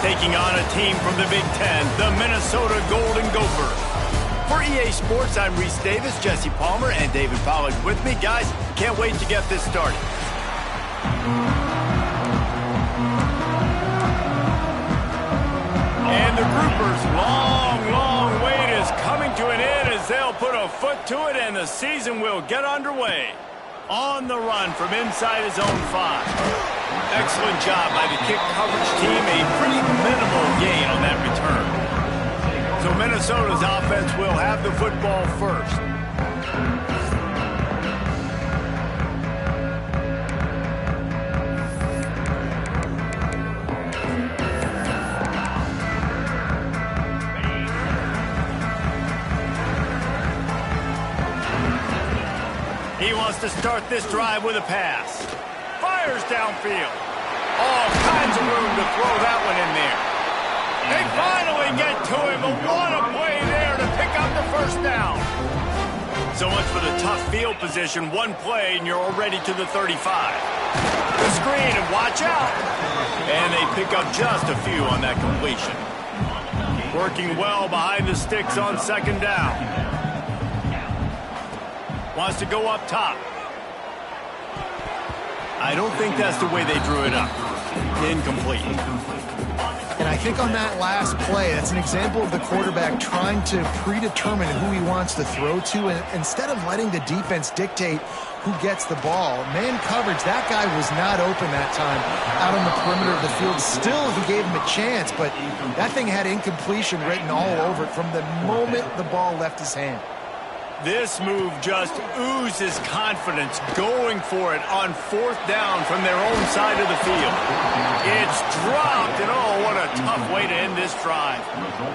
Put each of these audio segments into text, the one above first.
taking on a team from the Big Ten, the Minnesota Golden Gophers. For EA Sports, I'm Reese Davis, Jesse Palmer, and David Pollack with me. Guys, can't wait to get this started. And the Groupers' long wait is coming to an end as they'll put a foot to it and the season will get underway. On the run from inside his own 5. Excellent job by the kick coverage team. A pretty minimal gain on that return. So Minnesota's offense will have the football first. He wants to start this drive with a pass. Fires downfield. All kinds of room to throw that one in there. They finally get to him, but what a play there to pick up the first down. So much for the tough field position. One play and you're already to the 35. The screen and watch out. And they pick up just a few on that completion. Working well behind the sticks on second down. Wants to go up top. I don't think that's the way they drew it up. Incomplete. And I think on that last play, that's an example of the quarterback trying to predetermine who he wants to throw to, and instead of letting the defense dictate who gets the ball. Man coverage, that guy was not open that time out on the perimeter of the field. Still, he gave him a chance, but that thing had incompletion written all over it from the moment the ball left his hand. This move just oozes confidence, going for it on fourth down from their own side of the field. It's dropped, and oh, what a tough way to end this drive.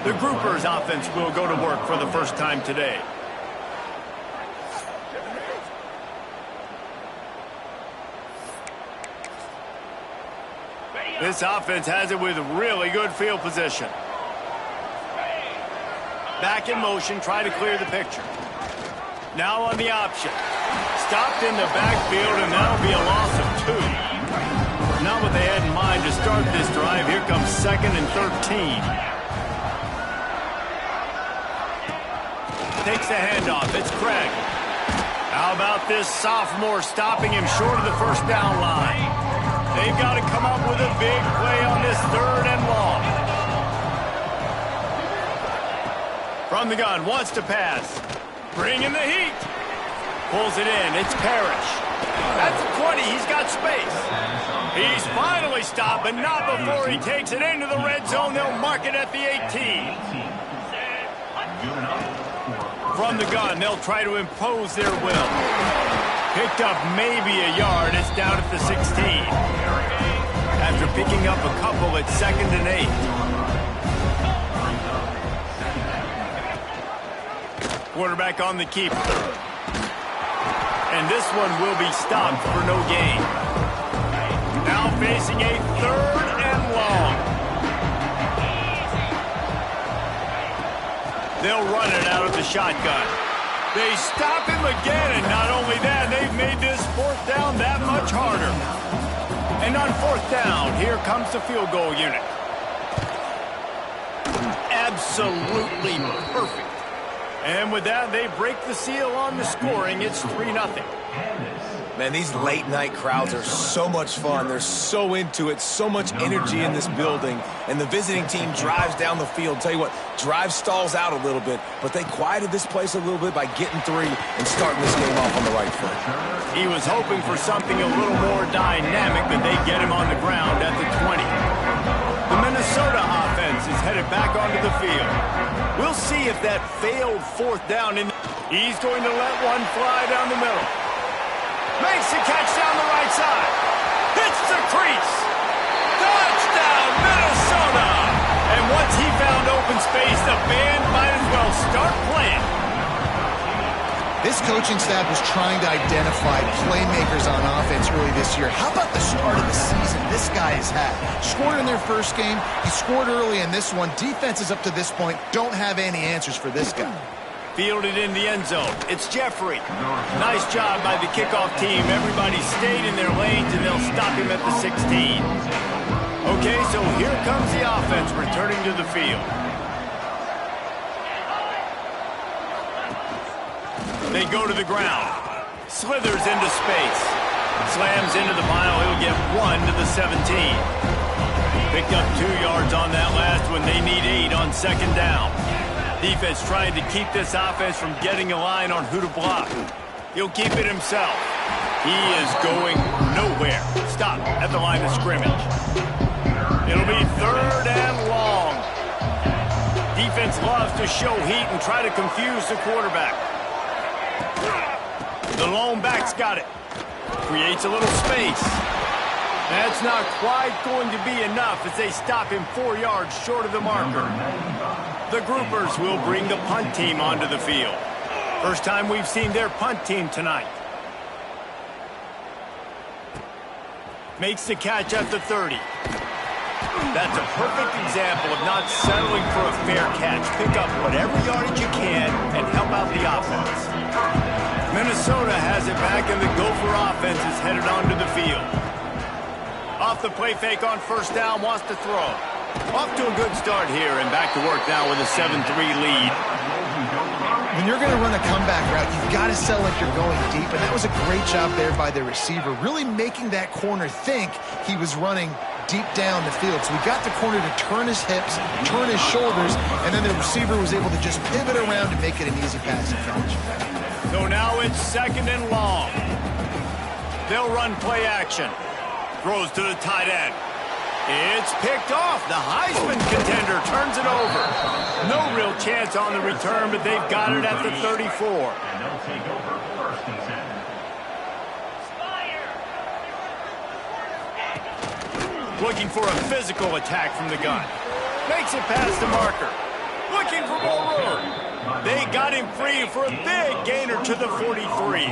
The Groupers' offense will go to work for the first time today. This offense has it with really good field position. Back in motion, try to clear the picture. Now on the option. Stopped in the backfield, and that'll be a loss of 2. Not what they had in mind to start this drive. Here comes 2nd and 13. Takes the handoff. It's Craig. How about this sophomore stopping him short of the first down line? They've got to come up with a big play on this 3rd and long. From the gun, wants to pass. Bringing the heat. Pulls it in. It's Parrish. That's a 20. He's got space. He's finally stopped, but not before he takes it into the red zone. They'll mark it at the 18. From the gun, they'll try to impose their will. Picked up maybe a yard. It's down at the 16. After picking up a couple, it's 2nd and 8. Quarterback on the keeper. And this one will be stopped for no gain. Now facing a 3rd and long. They'll run it out of the shotgun. They stop him again, and not only that, they've made this 4th down that much harder. And on 4th down, here comes the field goal unit. Absolutely perfect. And with that, they break the seal on the scoring. It's 3-0. Man, these late-night crowds are so much fun. They're so into it, so much energy in this building. And the visiting team drives down the field. Tell you what, drive stalls out a little bit, but they quieted this place a little bit by getting 3 and starting this game off on the right foot. He was hoping for something a little more dynamic, but they get him on the ground at the 20. The Minnesota offense is headed back onto the field. We'll see if that failed 4th down. He's going to let one fly down the middle. Makes the catch down the right side. Hits the crease. Touchdown, Minnesota! And once he found open space, the band might as well start playing. This coaching staff was trying to identify playmakers on offense early this year. How about the start of the season this guy has had? Scored in their first game. He scored early in this one. Defenses up to this point don't have any answers for this guy. Fielded in the end zone. It's Jeffrey. Nice job by the kickoff team. Everybody stayed in their lanes, and they'll stop him at the 16. Okay, so here comes the offense returning to the field. They go to the ground. Slithers into space. Slams into the pile. He'll get 1 to the 17. Picked up 2 yards on that last one. They need 8 on second down. Defense trying to keep this offense from getting a line on who to block. He'll keep it himself. He is going nowhere. Stop at the line of scrimmage. It'll be 3rd and long. Defense loves to show heat and try to confuse the quarterback. The lone back's got it. Creates a little space. That's not quite going to be enough as they stop him 4 yards short of the marker. The Groupers will bring the punt team onto the field. First time we've seen their punt team tonight. Makes the catch at the 30. That's a perfect example of not settling for a fair catch. Pick up whatever yardage you can and help out the offense. Minnesota has it back, and the Gopher offense is headed onto the field. Off the play fake on first down, wants to throw. Off to a good start here, and back to work now with a 7-3 lead. When you're going to run a comeback route, you've got to sell like you're going deep, and that was a great job there by the receiver, really making that corner think he was running deep down the field. So we got the corner to turn his hips, turn his shoulders, and then the receiver was able to just pivot around and make it an easy passing catch. So now it's 2nd and long. They'll run play action. Throws to the tight end. It's picked off. The Heisman contender turns it over. No real chance on the return, but they've got it at the 34. And they'll take over 1st and 7. Looking for a physical attack from the gun. Makes it past the marker. Looking for more room. They got him free for a big gainer to the 43.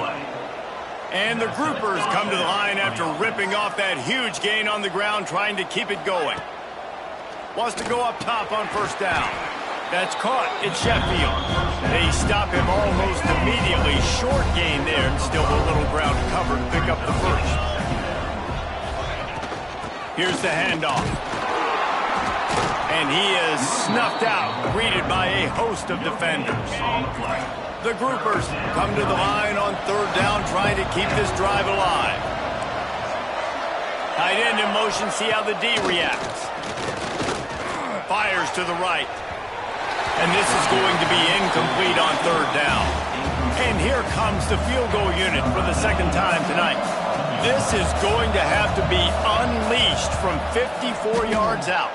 And the Groupers come to the line after ripping off that huge gain on the ground, trying to keep it going. Wants to go up top on first down. That's caught. It's Sheffield. They stop him almost immediately. Short gain there, and still a little ground covered to pick up the first. Here's the handoff. And he is snuffed out, greeted by a host of defenders. The Groupers come to the line on third down, trying to keep this drive alive. Tight end in motion, see how the D reacts. Fires to the right. And this is going to be incomplete on third down. And here comes the field goal unit for the 2nd time tonight. This is going to have to be unleashed from 54 yards out.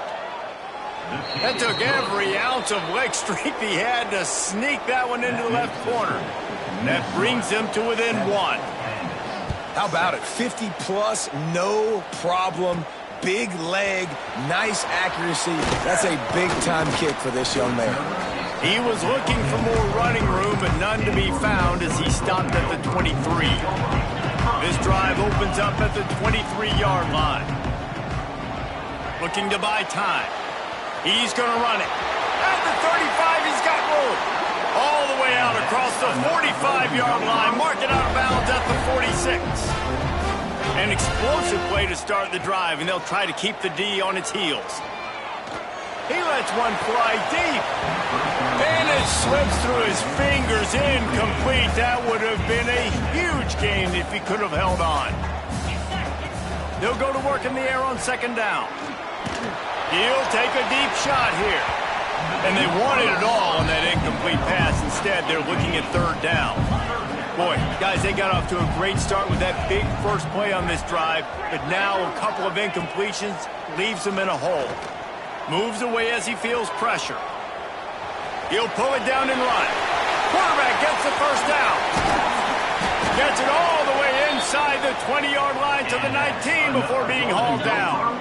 That took every ounce of leg strength he had to sneak that one into the left corner. That brings him to within 1. How about it? 50-plus, no problem. Big leg, nice accuracy. That's a big-time kick for this young man. He was looking for more running room, but none to be found as he stopped at the 23. This drive opens up at the 23-yard line. Looking to buy time. He's going to run it. At the 35, he's got room. All the way out across the 45-yard line. Mark it out of bounds at the 46. An explosive play to start the drive, and they'll try to keep the D on its heels. He lets one fly deep. And it slips through his fingers. Incomplete. That would have been a huge gain if he could have held on. They'll go to work in the air on second down. He'll take a deep shot here. And they wanted it all on that incomplete pass. Instead, they're looking at third down. Boy, guys, they got off to a great start with that big first play on this drive. But now a couple of incompletions leaves them in a hole. Moves away as he feels pressure. He'll pull it down and run. Quarterback gets the first down. Gets it all the way inside the 20-yard line to the 19 before being hauled down.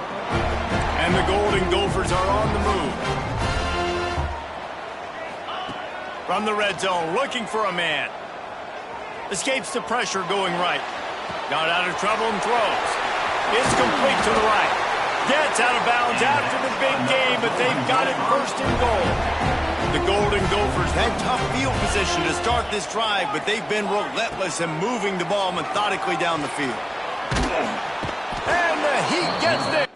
And the Golden Gophers are on the move. From the red zone, looking for a man. Escapes the pressure going right. Got out of trouble and throws. It's complete to the right. Gets out of bounds after the big game, but they've got it 1st and goal. The Golden Gophers had tough field position to start this drive, but they've been relentless in moving the ball methodically down the field. And the Heat gets there.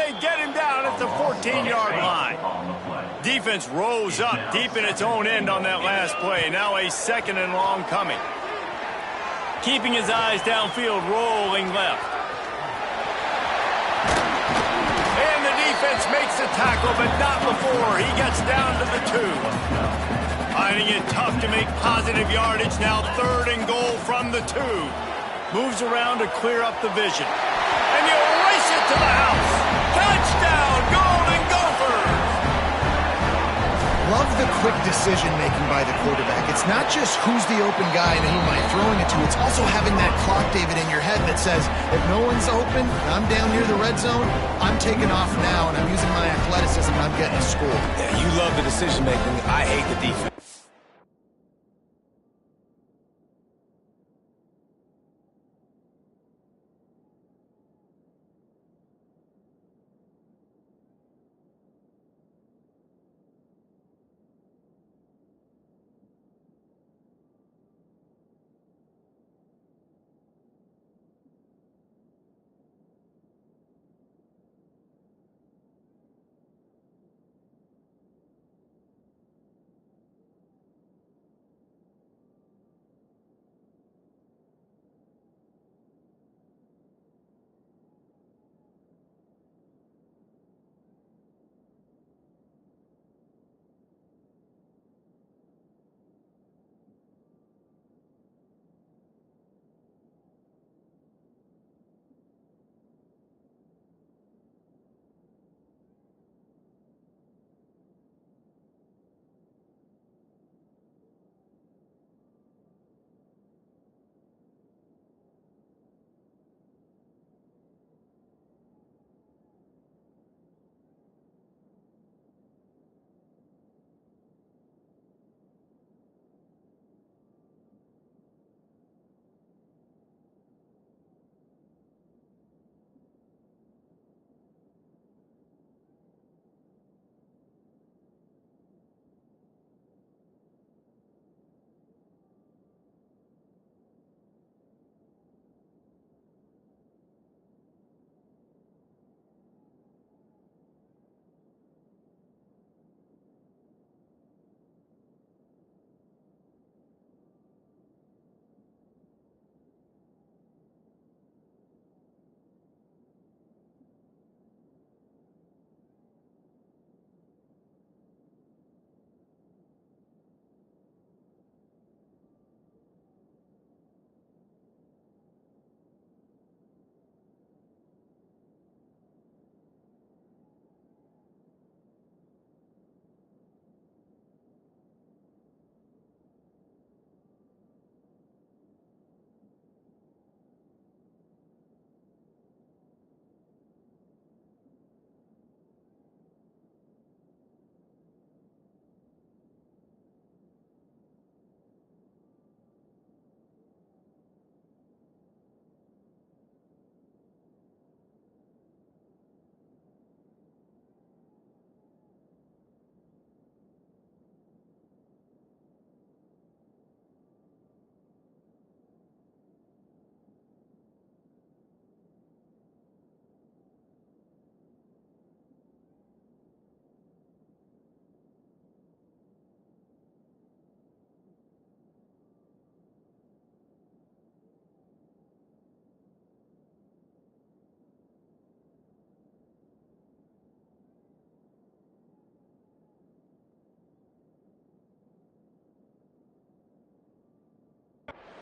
they get him down at the 14-yard line. Defense rose up deep in its own end on that last play. Now a 2nd and long coming. Keeping his eyes downfield, rolling left. And the defense makes the tackle, but not before he gets down to the 2. Finding it tough to make positive yardage. Now 3rd and goal from the 2. Moves around to clear up the vision. And you race it to the house. Touchdown, Golden Gophers! Love the quick decision-making by the quarterback. It's not just who's the open guy and who am I throwing it to. It's also having that clock, David, in your head that says, if no one's open, I'm down near the red zone, I'm taking off now, and I'm using my athleticism, and I'm getting a score. Yeah, you love the decision-making. I hate the defense.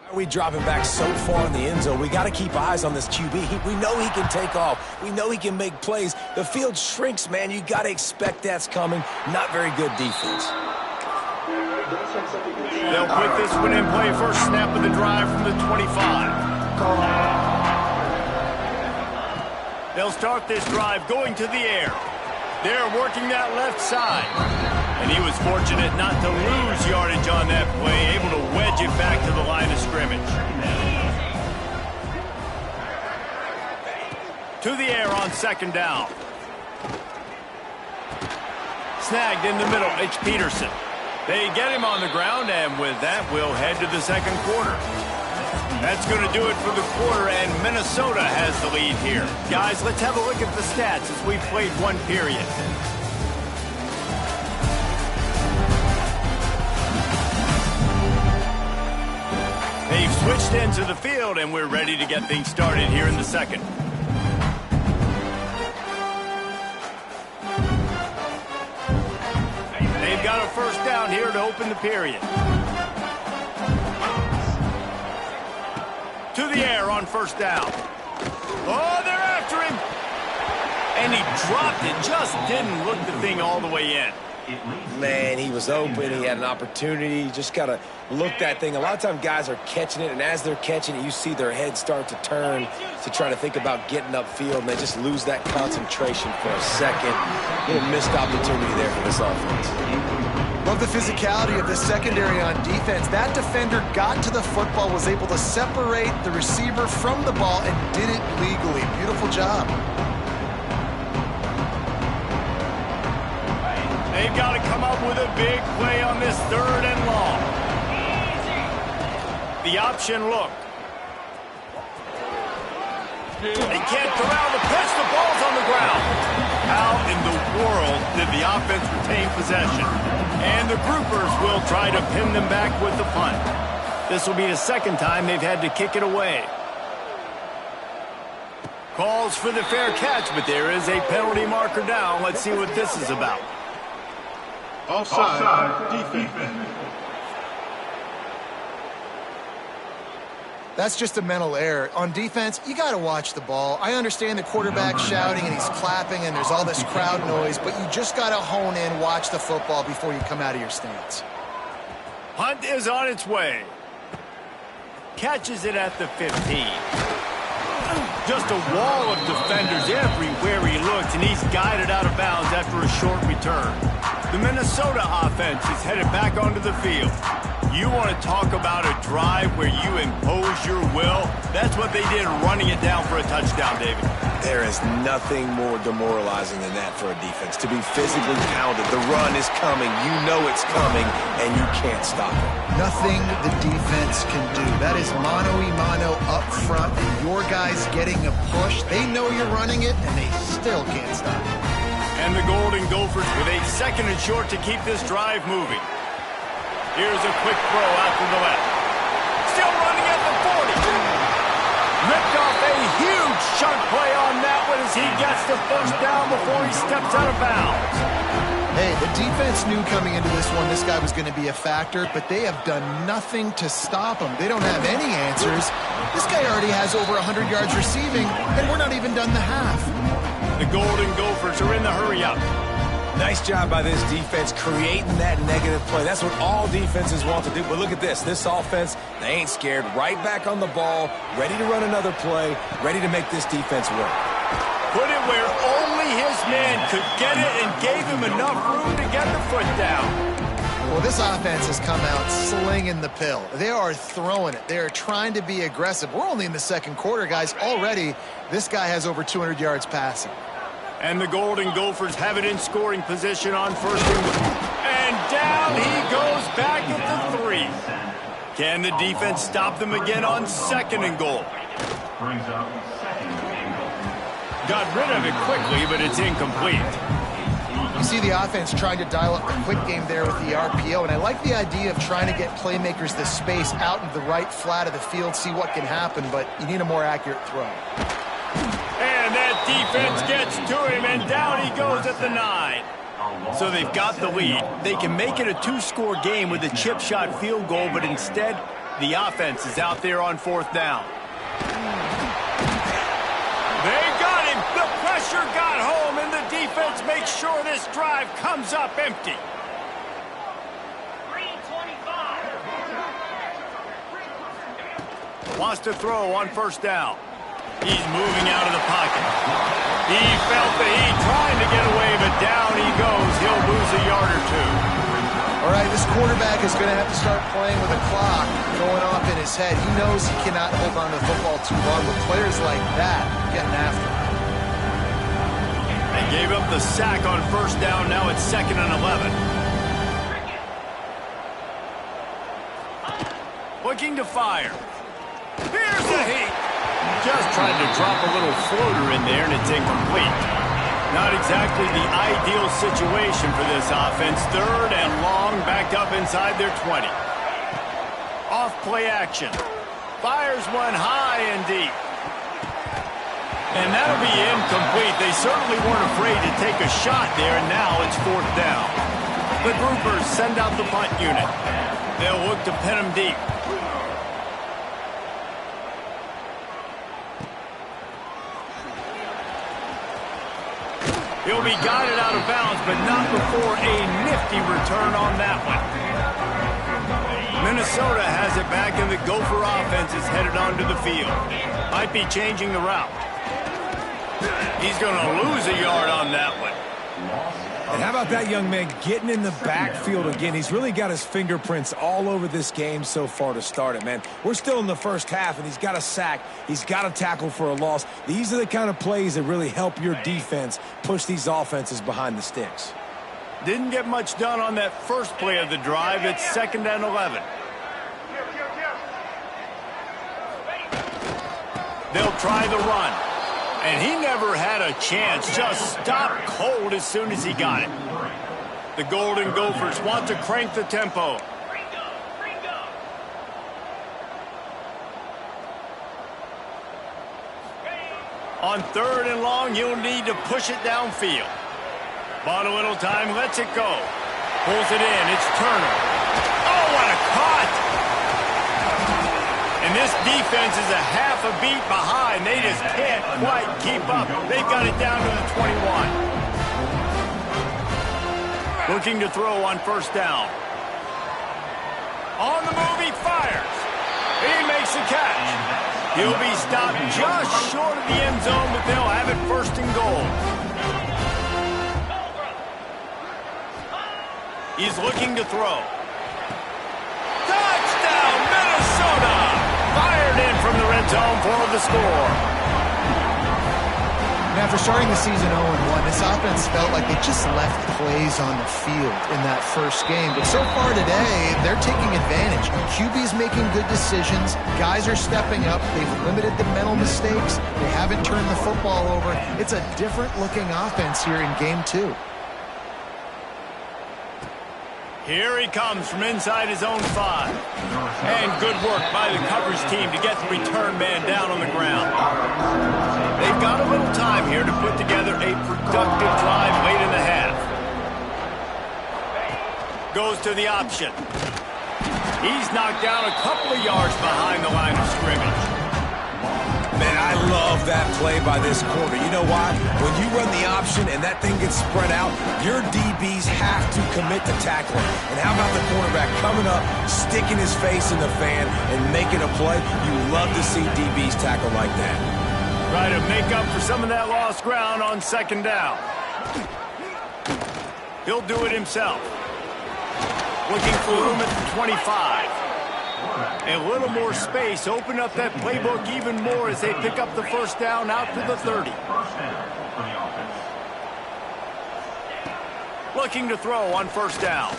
Why are we dropping back so far in the end zone? We got to keep eyes on this QB. We know he can take off. We know he can make plays. The field shrinks, man. You got to expect that's coming. Not very good defense. They'll put this one in play. First snap of the drive from the 25. They'll start this drive going to the air. They're working that left side. And he was fortunate not to lose yardage on that play, able to wedge it back to the line of scrimmage. To the air on second down. Snagged in the middle, it's Peterson. They get him on the ground, and with that, we'll head to the second quarter. That's going to do it for the quarter, and Minnesota has the lead here. Guys, let's have a look at the stats as we've played one period. They've switched into the field, and we're ready to get things started here in the second. They've got a first down here to open the period. To the air on first down. Oh, they're after him. And he dropped it, just didn't look the thing all the way in. Man, he was open. He had an opportunity. You just got to look that thing. A lot of times guys are catching it, and as they're catching it, you see their head start to turn to try to think about getting upfield, and they just lose that concentration for a second. A little missed opportunity there for this offense. Love the physicality of the secondary on defense. That defender got to the football, was able to separate the receiver from the ball, and did it legally. Beautiful job. They've got to come up with a big play on this third and long. The option look. They can't corral the pitch. The ball's on the ground. How in the world did the offense retain possession? And the groupers will try to pin them back with the punt. This will be the second time they've had to kick it away. Calls for the fair catch, but there is a penalty marker down. Let's see what this is about. Offside defense. That's just a mental error. On defense, you got to watch the ball. I understand the quarterback shouting and he's clapping and there's all this crowd noise, but you just got to hone in, watch the football before you come out of your stance. Hunt is on its way. Catches it at the 15. Just a wall of defenders everywhere he looks, and he's guided out of bounds after a short return. The Minnesota offense is headed back onto the field. You want to talk about a drive where you impose your will? That's what they did, running it down for a touchdown, David. There is nothing more demoralizing than that for a defense. To be physically pounded, the run is coming, you know it's coming, and you can't stop it. Nothing the defense can do. That is mano-a-mano up front, and your guys getting a push. They know you're running it, and they still can't stop it. And the Golden Gophers with a second and short to keep this drive moving. Here's a quick throw out to the left. Still running at the 40. Ripped off a huge chunk play on that one as he gets the first down before he steps out of bounds. Hey, the defense knew coming into this one this guy was going to be a factor, but they have done nothing to stop him. They don't have any answers. This guy already has over 100 yards receiving, and we're not even done the half. The Golden Gophers are in the hurry-up. Nice job by this defense creating that negative play. That's what all defenses want to do. But look at this. This offense, they ain't scared. Right back on the ball, ready to run another play, ready to make this defense work. Put it where only his man could get it and gave him enough room to get the foot down. Well, this offense has come out slinging the pill. They are throwing it. They are trying to be aggressive. We're only in the second quarter, guys. Already, this guy has over 200 yards passing. And the Golden Gophers have it in scoring position on first and goal. And down he goes back at the 3. Can the defense stop them again on second and goal? Brings up second and goal. Got rid of it quickly, but it's incomplete. You see the offense trying to dial up the quick game there with the RPO, and I like the idea of trying to get playmakers the space out into the right flat of the field, see what can happen, but you need a more accurate throw. And that defense gets to him, and down he goes at the 9. So they've got the lead. They can make it a 2-score game with a chip shot field goal, but instead, the offense is out there on fourth down. They got him. The pressure got home, and the defense makes sure this drive comes up empty. 3:25. Wants to throw on first down. He's moving out of the pocket. He felt the heat trying to get away, but down he goes. He'll lose a yard or two. All right, this quarterback is going to have to start playing with a clock going off in his head. He knows he cannot hold on to the football too long, but players like that are getting after him. They gave up the sack on first down. Now it's 2nd and 11. Looking to fire. the heat. Just tried to drop a little floater in there, and it's incomplete. Not exactly the ideal situation for this offense. 3rd and long, backed up inside their 20. Off play action. Fires one high and deep. And that'll be incomplete. They certainly weren't afraid to take a shot there, and now it's 4th down. The groupers send out the punt unit. They'll look to pin them deep. He'll be guided out of bounds, but not before a nifty return on that one. Minnesota has it back, and the Gopher offense is headed onto the field. Might be changing the route. He's going to lose a yard on that one. And how about that young man getting in the backfield again? He's really got his fingerprints all over this game so far to start it, man. We're still in the first half, and he's got a sack. He's got a tackle for a loss. These are the kind of plays that really help your defense push these offenses behind the sticks. Didn't get much done on that first play of the drive. It's 2nd and 11. They'll try the run. And he never had a chance. Just stopped cold as soon as he got it. The Golden Gophers want to crank the tempo. On 3rd and long, you'll need to push it downfield. Bought a little time, lets it go. Pulls it in, it's Turner. Oh, what a cut! And this defense is a half a beat behind. They just can't quite keep up. They've got it down to the 21. Looking to throw on 1st down. On the move, he fires. He makes the catch. He'll be stopped just short of the end zone, but they'll have it 1st and goal. He's looking to throw. Touchdown, Minnesota! Fired in from the red zone for the score. And after starting the season 0-1, this offense felt like they just left plays on the field in that first game. But so far today, they're taking advantage. QB's making good decisions. Guys are stepping up. They've limited the mental mistakes. They haven't turned the football over. It's a different-looking offense here in Game 2. Here he comes from inside his own 5. And good work by the coverage team to get the return man down on the ground. They've got a little time here to put together a productive drive late in the half. Goes to the option. He's knocked down a couple of yards behind the line of scrimmage. Man, I love that play by this corner. You know why? When you run the option and that thing gets spread out, your DBs have to commit to tackling. And how about the cornerback coming up, sticking his face in the fan, and making a play? You love to see DBs tackle like that. Try to make up for some of that lost ground on 2nd down. He'll do it himself. Looking for room at the 25. A little more space, open up that playbook even more as they pick up the 1st down out to the 30. Looking to throw on 1st down.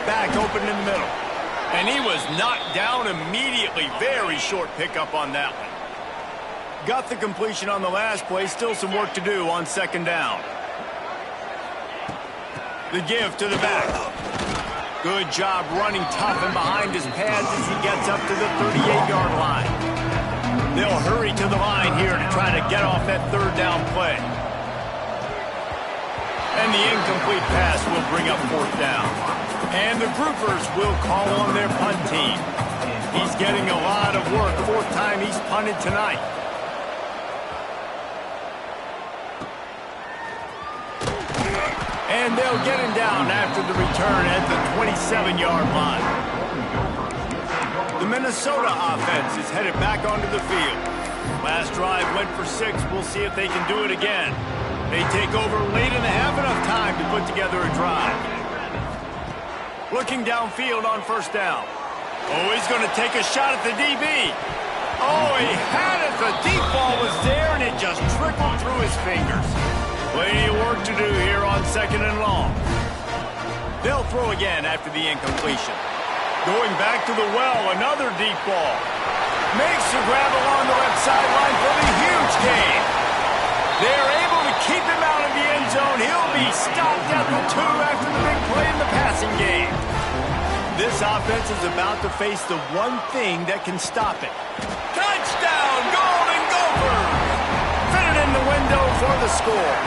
Back open in the middle. And he was knocked down immediately. Very short pickup on that one. Got the completion on the last play. Still some work to do on 2nd down. The give to the back. Good job running tough and behind his pads as he gets up to the 38-yard line. They'll hurry to the line here to try to get off that 3rd down play. And the incomplete pass will bring up 4th down. And the groupers will call on their punt team. He's getting a lot of work. 4th time he's punted tonight. And they'll get him down after the return at the 27-yard line. The Minnesota offense is headed back onto the field. Last drive went for 6. We'll see if they can do it again. They take over late in the half, enough time to put together a drive. Looking downfield on 1st down. Oh, he's going to take a shot at the DB. Oh, he had it. The deep ball was there, and it just trickled through his fingers. Plenty of work to do here on 2nd and long. They'll throw again after the incompletion. Going back to the well, another deep ball. Makes the grab along the left sideline for the huge gain. They're able to keep him out of the end zone. He'll be stopped at the 2 after the big play in the passing game. This offense is about to face the one thing that can stop it. Touchdown, Golden Gophers! Fitted in the window for the score.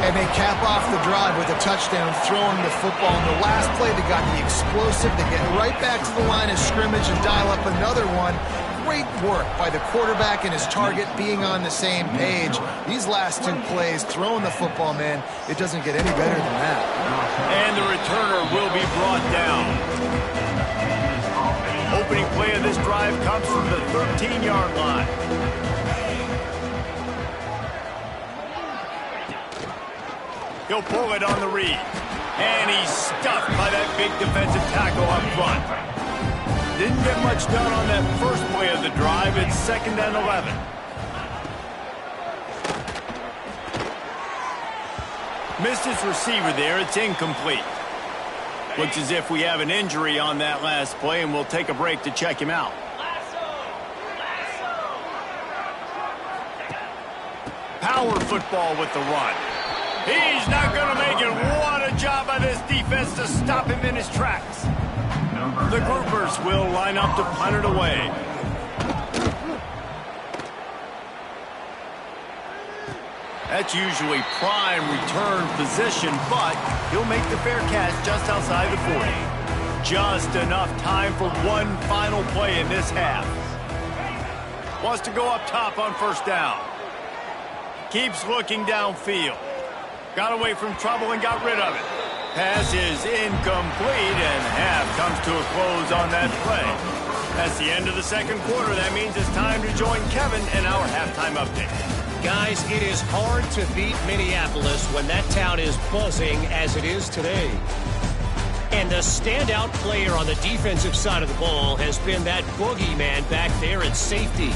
And they cap off the drive with a touchdown, throwing the football. In the last play, they got the explosive to get right back to the line of scrimmage and dial up another one. Great work by the quarterback and his target being on the same page. These last 2 plays, throwing the football, man, it doesn't get any better than that. And the returner will be brought down. Opening play of this drive comes from the 13-yard line. He'll pull it on the read. And he's stuffed by that big defensive tackle up front. Didn't get much done on that first play of the drive. It's 2nd and 11. Missed his receiver there. It's incomplete. Looks as if we have an injury on that last play, and we'll take a break to check him out. Power football with the run. He's not going to make it. What a job by this defense to stop him in his tracks. The Groupers will line up to punt it away. That's usually prime return position, but he'll make the fair catch just outside the 40. Just enough time for one final play in this half. Wants to go up top on 1st down. Keeps looking downfield. Got away from trouble and got rid of it. Pass is incomplete, and half comes to a close on that play. That's the end of the 2nd quarter. That means it's time to join Kevin in our halftime update. Guys, it is hard to beat Minneapolis when that town is buzzing as it is today. And the standout player on the defensive side of the ball has been that boogeyman back there at safety.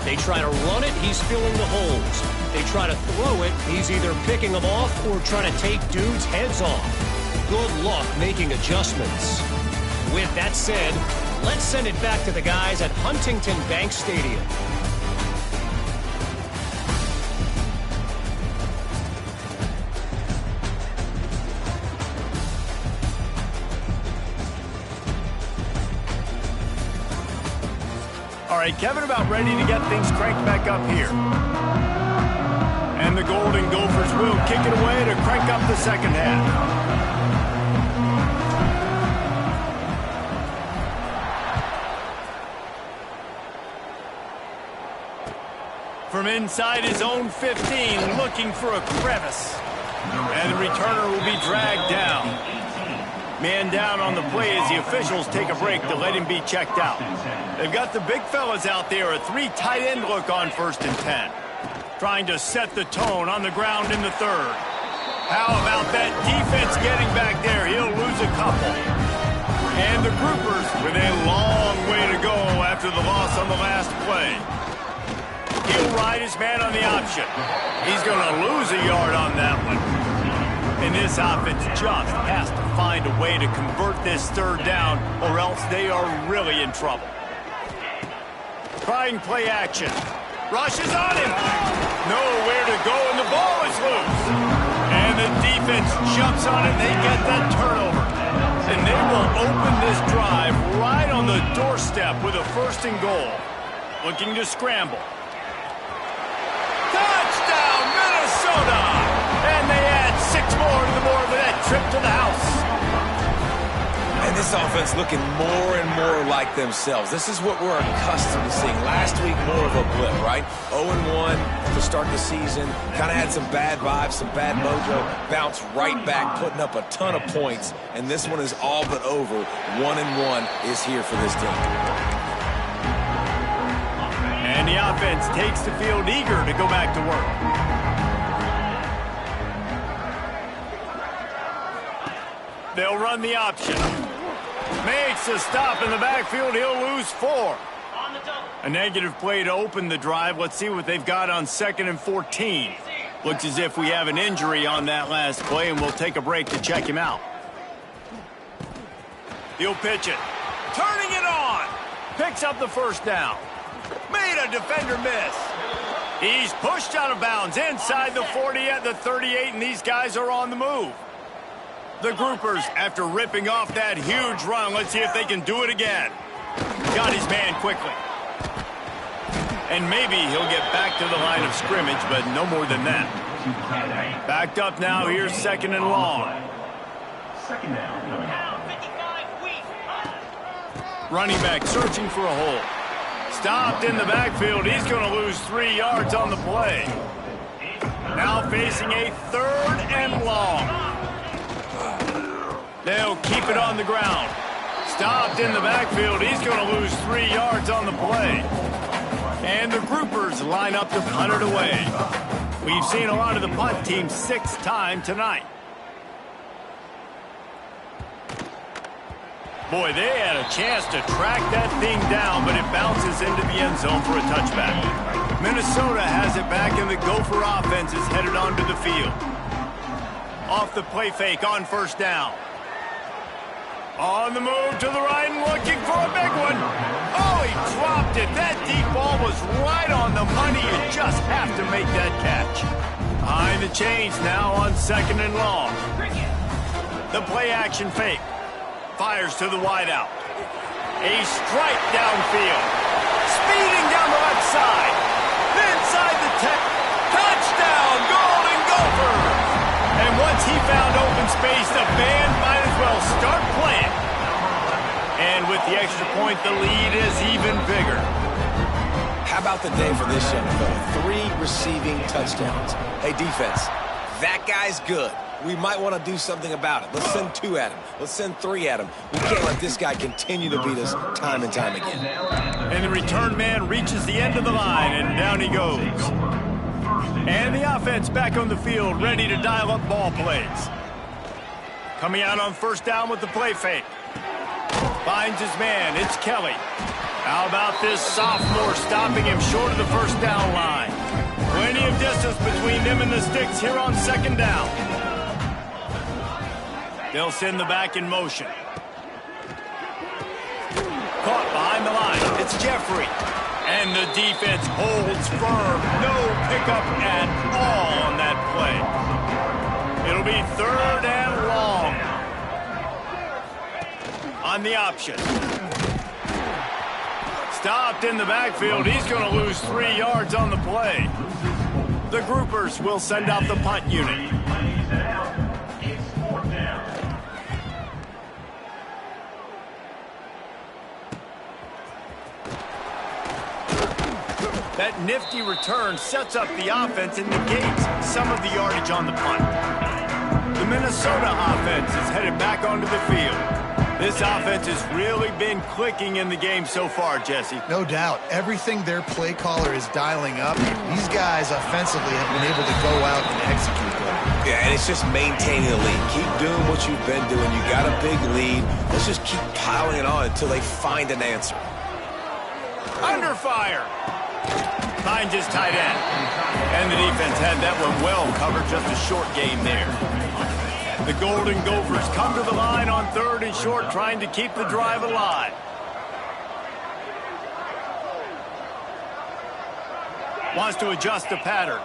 They try to run it, he's filling the holes. They try to throw it, he's either picking them off or trying to take dudes' heads off. Good luck making adjustments. With that said, let's send it back to the guys at Huntington Bank Stadium. All right, Kevin about ready to get things cranked back up here. And the Golden Gophers will kick it away to crank up the 2nd half. From inside his own 15, looking for a crevice. And the returner will be dragged down. Man down on the play as the officials take a break to let him be checked out. They've got the big fellas out there, a 3 tight end look on 1st and 10. Trying to set the tone on the ground in the 3rd. How about that defense getting back there? He'll lose a couple. And the Groupers with a long way to go after the loss on the last play. He'll ride his man on the option. He's going to lose a yard on that one. And this offense just has to find a way to convert this 3rd down, or else they are really in trouble. Trying play action. Rush is on him. Nowhere to go, and the ball is loose. And the defense jumps on it, and they get that turnover. And they will open this drive right on the doorstep with a 1st and goal. Looking to scramble. Touchdown, Minnesota! And they add 6 more to the board with that trip to the house. And this offense looking more and more like themselves. This is what we're accustomed to seeing. Last week, more of a blip, right? 0-1 to start the season. Kind of had some bad vibes, some bad mojo. Bounced right back, putting up a ton of points. And this one is all but over. 1-1 is here for this team. And the offense takes the field eager to go back to work. They'll run the option. Makes a stop in the backfield. He'll lose 4. A negative play to open the drive. Let's see what they've got on 2nd and 14. Looks as if we have an injury on that last play, and we'll take a break to check him out. He'll pitch it. Turning it on. Picks up the first down. Made a defender miss. He's pushed out of bounds inside the 40 at the 38, and these guys are on the move. The groupers, after ripping off that huge run, let's see if they can do it again. Got his man quickly. And maybe he'll get back to the line of scrimmage, but no more than that. Backed up now, here's second and long. Second down. Running back searching for a hole. Stopped in the backfield. He's going to lose 3 yards on the play. Now facing a third and long. They'll keep it on the ground. Stopped in the backfield. He's going to lose 3 yards on the play. And the groupers line up to punt it away. We've seen a lot of the punt team 6 times tonight. Boy, they had a chance to track that thing down, but it bounces into the end zone for a touchback. Minnesota has it back, and the Gopher offense is headed onto the field. Off the play fake on first down. On the move to the right and looking for a big one. Oh, he dropped it. That deep ball was right on the money. You just have to make that catch. Behind the chains now on second and long. The play action fake. Fires to the wideout. A strike downfield. Speeding down the left side. Inside the 10. Touchdown, Golden Gophers! And once he found open space, the band might as well start playing. And with the extra point, the lead is even bigger. How about the day for this young fella? 3 receiving touchdowns. Hey, defense, that guy's good. We might want to do something about it. Let's send 2 at him. Let's send 3 at him. We can't let this guy continue to beat us time and time again. And the return man reaches the end of the line, and down he goes. And the offense back on the field, ready to dial up ball plays. Coming out on first down with the play fake. Finds his man. It's Kelly. How about this sophomore stopping him short of the first down line? Plenty of distance between them and the sticks here on second down. They'll send the back in motion. Caught behind the line. It's Jeffrey. And the defense holds firm. No pickup at all on that play. It'll be third and long. On the option. Stopped in the backfield. He's going to lose 3 yards on the play. The groupers will send out the punt unit. That nifty return sets up the offense and negates some of the yardage on the punt. The Minnesota offense is headed back onto the field. This offense has really been clicking in the game so far, Jesse. No doubt. Everything their play caller is dialing up, these guys offensively have been able to go out and execute them. Yeah, and it's just maintaining the lead. Keep doing what you've been doing. You got a big lead. Let's just keep piling it on until they find an answer. Under fire. Finds his tight end. And the defense had that one well covered, just a short game there. The Golden Gophers come to the line on third and short, trying to keep the drive alive. Wants to adjust the pattern.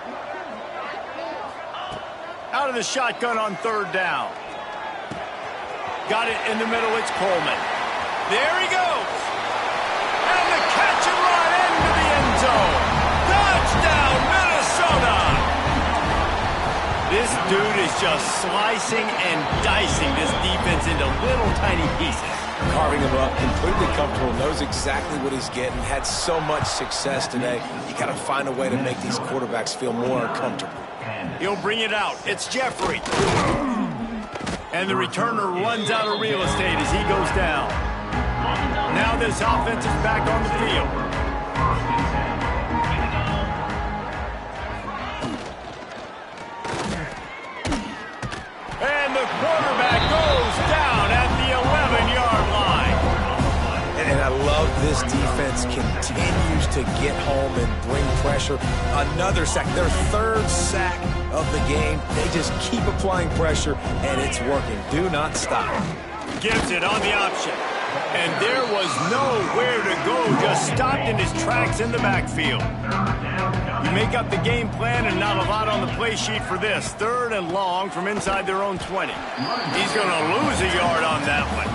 Out of the shotgun on third down. Got it in the middle, it's Coleman. There he goes. And the catch and run into the end zone. Touchdown, Minnesota! This dude is just slicing and dicing this defense into little tiny pieces. Carving him up, completely comfortable, knows exactly what he's getting, had so much success today. You got to find a way to make these quarterbacks feel more uncomfortable. He'll bring it out. It's Jeffrey. And the returner runs out of real estate as he goes down. Now this offense is back on the field. And the quarterback goes down at the 11-yard line. And I love this defense continues to get home and bring pressure. Another sack, their third sack of the game. They just keep applying pressure, and it's working. Do not stop. Gives it on the option. And there was nowhere to go, just stopped in his tracks in the backfield. You make up the game plan and not a lot on the play sheet for this. 3rd and long from inside their own 20. He's going to lose a yard on that one.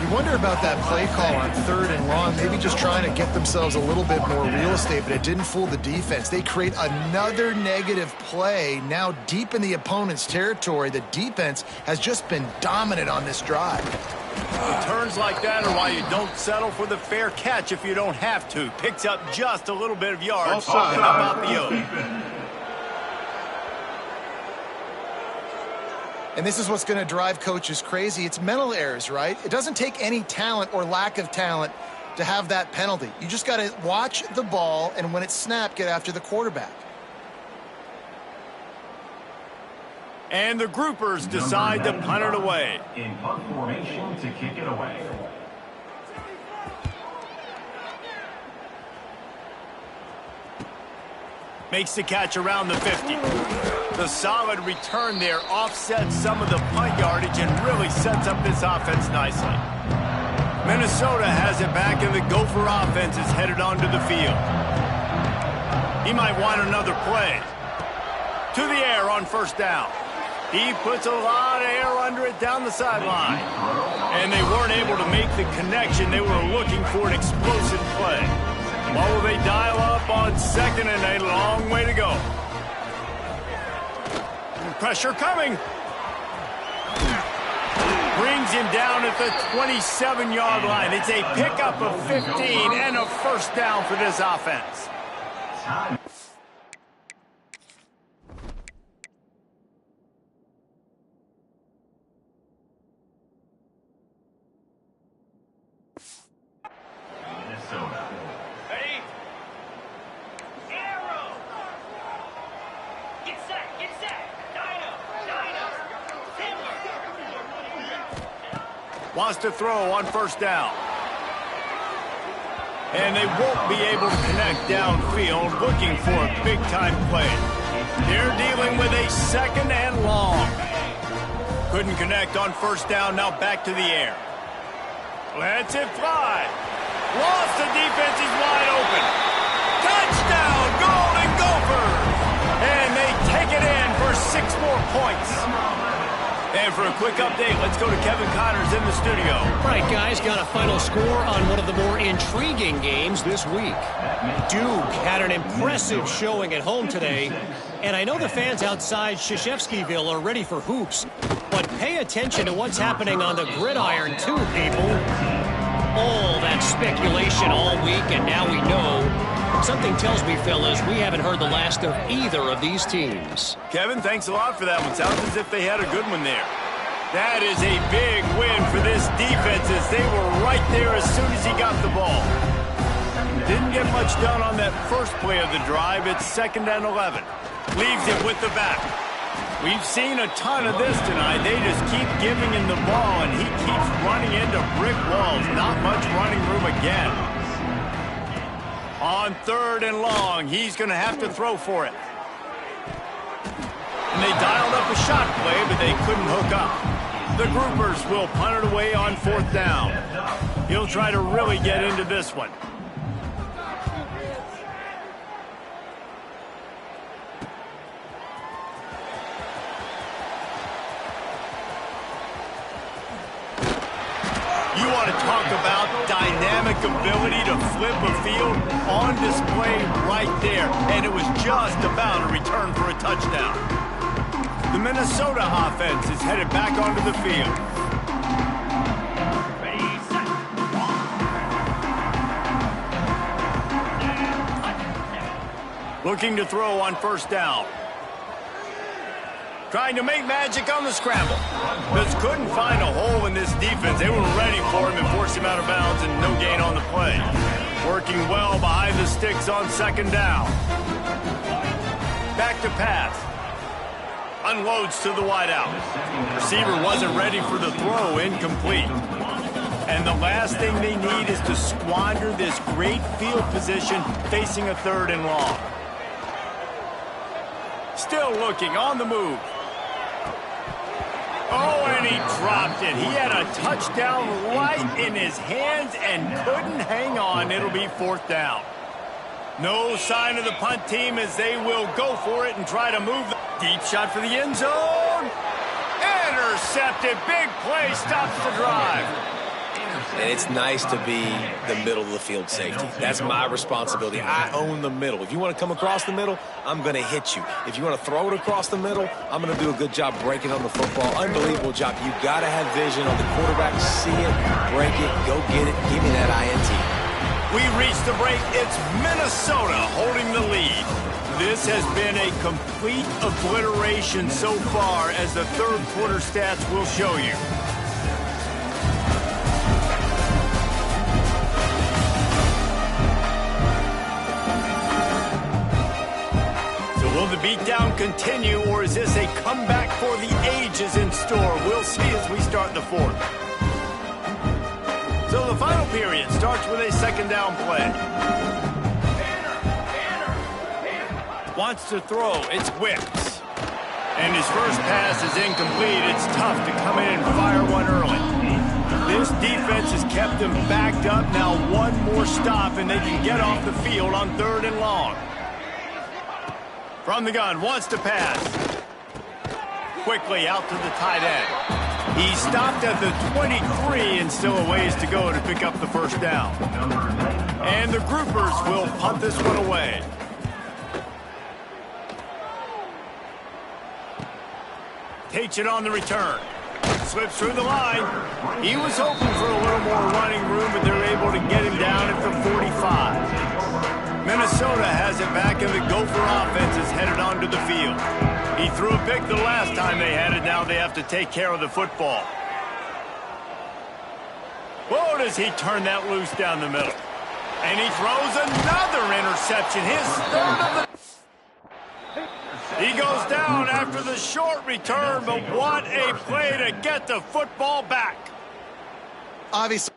You wonder about that play call on 3rd and long, maybe just trying to get themselves a little bit more real estate, but it didn't fool the defense. They create another negative play now deep in the opponent's territory. The defense has just been dominant on this drive. Turns like that are why you don't settle for the fair catch if you don't have to. Picks up just a little bit of yards. How about the O? And this is what's going to drive coaches crazy. It's mental errors, right? It doesn't take any talent or lack of talent to have that penalty. You just got to watch the ball, and when it's snapped, get after the quarterback. And the groupers decide to punt it away. In punt formation to kick it away. Makes the catch around the 50. The solid return there offsets some of the punt yardage and really sets up this offense nicely. Minnesota has it back, and the Gopher offense is headed onto the field. He might want another play. To the air on 1st down. He puts a lot of air under it down the sideline. And they weren't able to make the connection. They were looking for an explosive play. What will they dial up on 2nd and a long way to go? Pressure coming. Brings him down at the 27-yard line. It's a pickup of 15 and a 1st down for this offense. Wants to throw on 1st down. And they won't be able to connect downfield, looking for a big-time play. They're dealing with a 2nd and long. Couldn't connect on 1st down, now back to the air. Lets it fly. Lost the defense, he's wide open. Touchdown, Golden Gophers! And they take it in for 6 more points. And for a quick update, let's go to Kevin Connors in the studio. Right, guys, got a final score on one of the more intriguing games this week. Duke had an impressive showing at home today, and I know the fans outside Krzyzewskiville are ready for hoops, but pay attention to what's happening on the gridiron too, people. All that speculation all week, and now we know. Something tells me, fellas, we haven't heard the last of either of these teams. Kevin, thanks a lot for that one. Sounds as if they had a good one there. That is a big win for this defense as they were right there as soon as he got the ball. Didn't get much done on that first play of the drive. It's 2nd and 11. Leaves it with the back. We've seen a ton of this tonight. They just keep giving him the ball, and he keeps running into brick walls. Not much running room again. On 3rd and long, he's going to have to throw for it. And they dialed up a shot play, but they couldn't hook up. The groupers will punt it away on 4th down. He'll try to really get into this one. You want to talk about dynamic ability to flip a field on display right there. And it was just about a return for a touchdown. The Minnesota offense is headed back onto the field. Looking to throw on 1st down. Trying to make magic on the scramble. Just couldn't find a hole in this defense. They were ready for him and forced him out of bounds, and no gain on the play. Working well behind the sticks on 2nd down. Back to pass. Unloads to the wideout. Receiver wasn't ready for the throw, incomplete. And the last thing they need is to squander this great field position facing a 3rd and long. Still looking on the move. Oh, and And he dropped it. He had a touchdown right in his hands and couldn't hang on. It'll be 4th down. No sign of the punt team as they will go for it and try to move. Deep shot for the end zone. Intercepted. Big play stops the drive. And it's nice to be the middle of the field safety. That's my responsibility. I own the middle. If you want to come across the middle, I'm going to hit you. If you want to throw it across the middle, I'm going to do a good job breaking on the football. Unbelievable job. You got to have vision on the quarterback. See it, break it, go get it. Give me that INT. We reach the break. It's Minnesota holding the lead. This has been a complete obliteration so far, as the third quarter stats will show you. Will the beatdown continue, or is this a comeback for the ages in store? We'll see as we start the 4th. So the final period starts with a 2nd down play. Wants to throw. It's Wicks. And his first pass is incomplete. It's tough to come in and fire one early. This defense has kept them backed up. Now one more stop, and they can get off the field on 3rd and long. From the gun, wants to pass. Quickly out to the tight end. He stopped at the 23 and still a ways to go to pick up the 1st down. And the Groupers will punt this one away. Takes it on the return. Slips through the line. He was hoping for a little more running room, but they're able to get him down at the 45. Minnesota has it back, and the Gopher offense is headed onto the field. He threw a pick the last time they had it. Now they have to take care of the football. Whoa, does he turn that loose down the middle. And he throws another interception. His 3rd of the... He goes down after the short return, but what a play to get the football back. Obviously.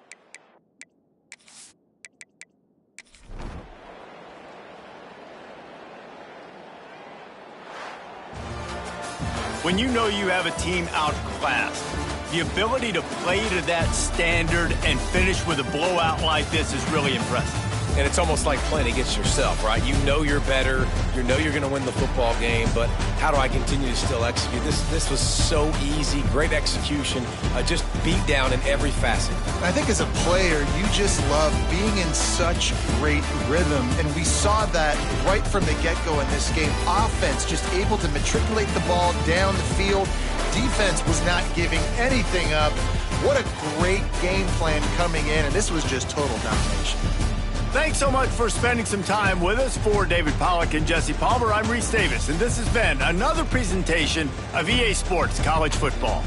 When you know you have a team outclassed, the ability to play to that standard and finish with a blowout like this is really impressive. And it's almost like playing against yourself, right? You know you're better. You know you're going to win the football game, but how do I continue to still execute? This was so easy. Great execution. Just beat down in every facet. I think as a player, you just love being in such great rhythm, and we saw that right from the get-go in this game. Offense just able to matriculate the ball down the field. Defense was not giving anything up. What a great game plan coming in, and this was just total domination. Thanks so much for spending some time with us. For David Pollack and Jesse Palmer, I'm Reese Davis, and this has been another presentation of EA Sports College Football.